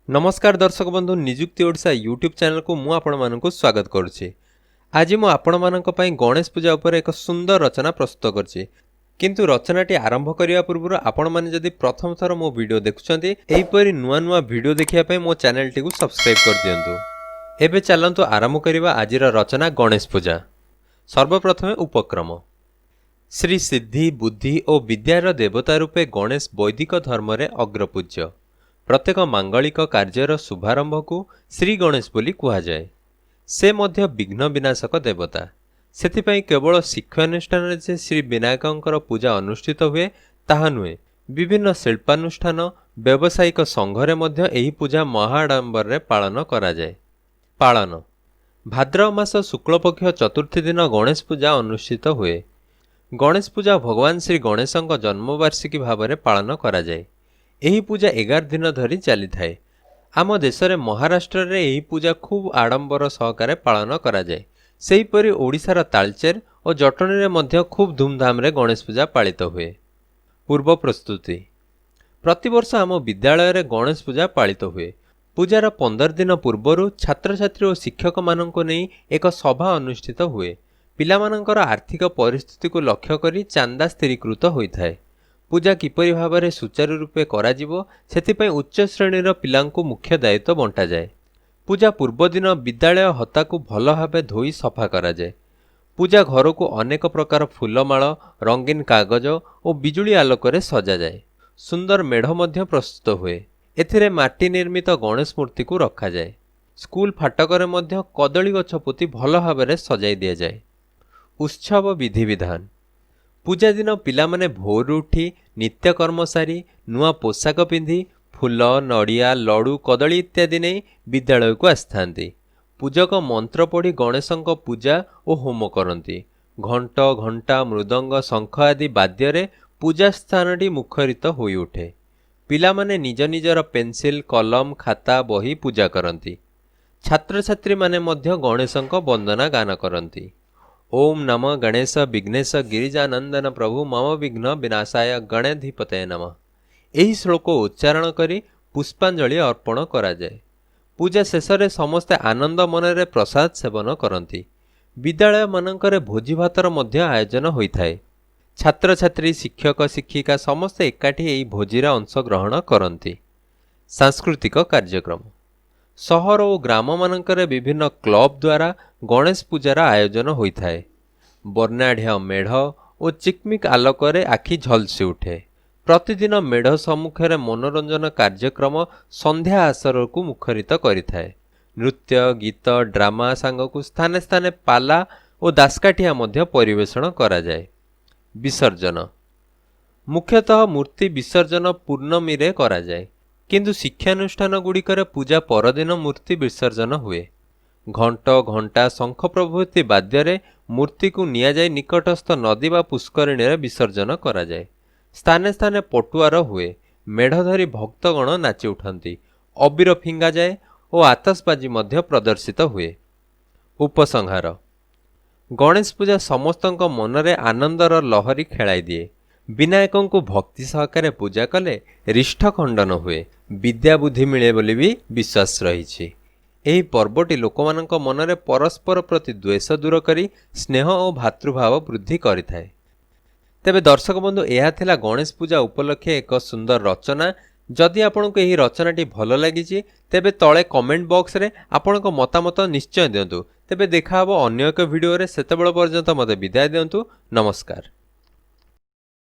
नमस्कार दर्शक बंधु निजुक्ति ओडिशा यूट्यूब चैनल को मु आपण मानकु स्वागत करुछि। आज मु आपण मानक पई गणेश पूजा उपर एक सुंदर रचना प्रस्तुत करछि। किंतु रचनाटी आरंभ करिया पूर्व आपण माने जदि प्रथम थर मो वीडियो देखुछन्ती एही परि नुआ नुआ वीडियो देखिया पई मो चैनल टी को सब्सक्राइब कर दियंतु। एबे चलंतु आरंभ करिवा आजिर रचना गणेश पूजा। सर्वप्रथमे उपक्रम। श्री सिद्धि बुद्धि और विद्यार देवता रूपे गणेश वैदिक धर्म रे अग्रपूज्य। प्रत्येक मांगलिक कार्यर शुभारंभ को श्री गणेश बोली कहा जाए। से मध्य विघ्न विनाशक देवता। सेथिपई केवल शिक्षानुष्ठान जे श्री विनायकंकर पूजा अनुष्ठित हुए ताहा नुहे, विभिन्न शिल्पानुष्ठान व्यावसायिक संघरे मध्य एही पूजा महाडंबर रे पालन करा जाए। पालन भाद्रव मास शुक्लपक्ष चतुर्थी दिन गणेश पूजा अनुष्ठित हुए। गणेश पूजा भगवान श्री गणेशंक जन्मवार्षिकी भाव पालन करा जाए। एही पूजा 11 दिन धरी चली थाए। आम देश में महाराष्ट्र रे एही पूजा खूब आडंबर सहकारे पालन करा जाए। सेहीपरि ओडिशार तालचेर और जटनी रे मध्य खूब धूमधाम रे गणेश पूजा पालित हुए। पूर्व प्रस्तुति। प्रतिवर्ष आम विद्यालय रे गणेश पूजा पालित हुए। पूजार 15 दिन पूर्व छात्र छात्री और शिक्षक मानक नहीं एक सभा अनुष्ठित हुए। पिलामानंकर आर्थिक परिस्थिति को लक्ष्य करी चांदा स्थिरीकृत होइथाए। पूजा किपरि भाव सुचारू रूपे करा जिवो सेथिपई उच्च श्रेणीर पिलांकु मुख्य दायित्व बंटा जाए। पूजा पूर्व दिन विद्यालय हता को भल भाव धोई सफा करा जाए। पूजा घर को अनेक प्रकार फूलमाल रंगीन कागज और बिजुली आलोक सजा जाए। सुंदर मेढ़ मध्य प्रस्तुत हुए। एथिरे माटी निर्मित गणेश मूर्ति को रखा जाए। स्कूल फाटक मध्य कदली गछ पोती भल भाव सजाई दिया जाए। उत्सव विधि विधान। पूजा दिन पिलामाने भोर उठी नित्यकर्म सारी नुआ पोशाक पिंधि फूल नड़िया लड़ू कदली इत्यादि नहीं विद्यालय को आस्थान्ति। पूजक मंत्र पढ़ी गणेशंक पूजा और होम करती। घंट घंटा मृदंग शंख आदि वाद्य पूजा स्थानटी मुखरित होई उठे। पिलामाने निज निजर पेंसिल कलम खाता बही पूजा करती। छात्र छात्री माने मध्य गणेशंक वंदना गान करती। ओम नम गणेश विघ्नेश गिरिजानंदन प्रभु मम विघ्न विनाशाय गणेधिपतये नमः। एही श्लोक उच्चारण करी पुष्पांजलि अर्पण करा जाए। पूजा शेष रे समस्ते आनंद मनरे प्रसाद सेवन करती। विद्यालय मानकरे भोजी भातर मध्य आयोजन होइथाए। छात्र छात्री शिक्षक शिक्षिका समस्ते एकाठी एही भोजीर अंश ग्रहण करती। सांस्कृतिक कार्यक्रम। सहर और ग्राम मानकरे विभिन्न क्लब द्वारा गणेश पूजार आयोजन होइथाए। वर्णाढ़ मेढ़ और चिकमिक आलोकरे आखि झलसी उठे। प्रतिदिन मेढ़ सम्मुखें मनोरंजन कार्यक्रम संध्या आसर को मुखरित करिथाए। नृत्य गीत ड्रामा सांगकु स्थाने स्थाने पाला और दासकाठिया मध्य परिवेषण करा जाए। विसर्जन। मुख्यतः मूर्ति विसर्जन पूर्णमी रे करा जाए, किंतु शिक्षानुष्ठान गुड़िकर पूजा परदिन मूर्ति विसर्जन हुए। घंट घंटा शंख प्रभृति वाद्य मूर्ति को निया जाए निकटस्थ नदी व पुष्करिणी विसर्जन करा जाए। स्थाने स्थाने पटुआर हुए। मेढ़ धरी भक्तगण नाची उठंती। अबीर फिंगा जाए और आतशबाजी मध्य प्रदर्शित हुए। उपसंहार। गणेश पूजा समस्तंक मनरे आनंदर लहरी खेलाई दिए। विनायकों को भक्ति सहकारे पूजा कले रिष्ठ खंडन हुए, विद्या बुद्धि मिले बोली भी विश्वास रही। एही पर्वटी लोकमानंक मनरे परस्पर प्रति द्वेष दूर करी स्नेह और भातृभाव वृद्धि करिथाए। तेबे दर्शक बंधु यह थिला गणेश पूजा उपलक्षे एक सुंदर रचना। जदि आपनको एही रचनाटी भल लागिछि तेबे तळे कमेंट बॉक्स रे आपनको मतामत निश्चय दियंतु। तेबे देखा हबो अन्य एक वीडियो रे। सेतेबेଳ पर्यंत मते विदाय दियंतु। नमस्कार।